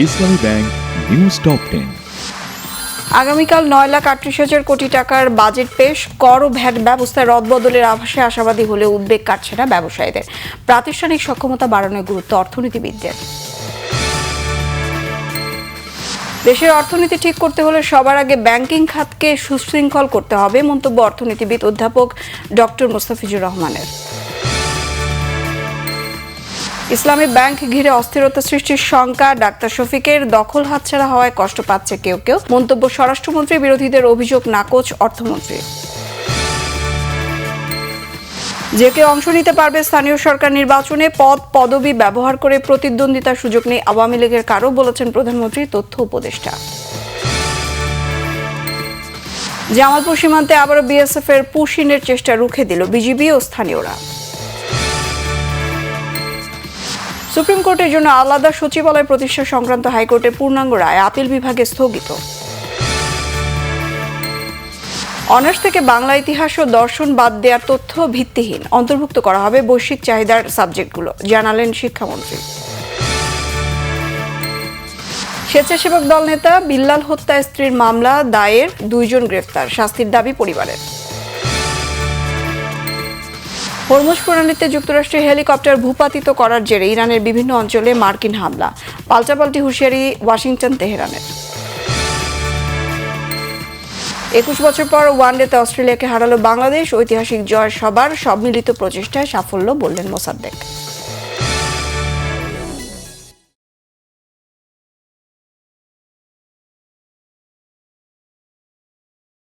ইসলামী bank news top 10। আগামীকাল 9,38,000 কোটি টাকার বাজেট পেশ। কর ও ভ্যাট ব্যবস্থায় রদবদলের আভাসে আশাবাদী হলেও উদ্বেগ কাটছে না ব্যবসায়ীদের। প্রাতিষ্ঠানিক সক্ষমতা বাড়ানোর গুরুত্ব অর্থনীতিবিদদের। দেশের অর্থনীতি ঠিক করতে হলে সবার আগে ব্যাংকিং খাতকে সুশৃঙ্খল করতে হবে, মন্তব্য অর্থনীতিবিদ অধ্যাপক ডক্টর মোস্তাফিজুর রহমানের। ইসলামী ব্যাংক ঘিরে অস্থিরতা সৃষ্টির শঙ্কা, ডাক্তার শফিকের দখল হাতছাড়া হওয়ায় কষ্ট পাচ্ছে কেউ কেউ, মন্তব্য স্বরাষ্ট্রমন্ত্রী। বিরোধীদের অভিযোগ নাকচ অর্থমন্ত্রী। যে কেউ অংশ নিতে পারবে স্থানীয় সরকার নির্বাচনে, পদ পদবি ব্যবহার করে প্রতিদ্বন্দ্বিতার সুযোগ নেই আওয়ামী লীগের কারো, বলেছেন প্রধানমন্ত্রী তথ্য উপদেষ্টা। জামালপুর সীমান্তে আবারও বিএসএফ এর পুশিনের চেষ্টা রুখে দিল বিজিবি ও স্থানীয়রা। সুপ্রিম কোর্টের জন্য আলাদা সচিবালয় প্রতিষ্ঠা সংক্রান্ত হাইকোর্টের পূর্ণাঙ্গ রায় আপিল বিভাগে স্থগিত। অনার্স থেকে বাংলা ইতিহাস ও দর্শন বাদ দেওয়ার তথ্য ভিত্তিহীন, অন্তর্ভুক্ত করা হবে বৈশ্বিক চাহিদার সাবজেক্টগুলো, জানালেন শিক্ষামন্ত্রী। স্বেচ্ছাসেবক দল নেতা বিল্লাল হত্যা স্ত্রীর মামলা দায়ের, 2 জন গ্রেফতার, শাস্তির দাবি পরিবারের। হরমুজ প্রণালীতে যুক্তরাষ্ট্রের হেলিকপ্টার ভূপাতিত করার জেরে ইরানের বিভিন্ন অঞ্চলে মার্কিন হামলা, পাল্টাপাল্টি হুঁশিয়ারি ওয়াশিংটন তেহরানের। 21 বছর পর ওয়ানডেতে অস্ট্রেলিয়াকে হারালো বাংলাদেশ, ঐতিহাসিক জয় সবার, সব মিলিত প্রচেষ্টায় সাফল্য, বললেন মোসাদ্দেক।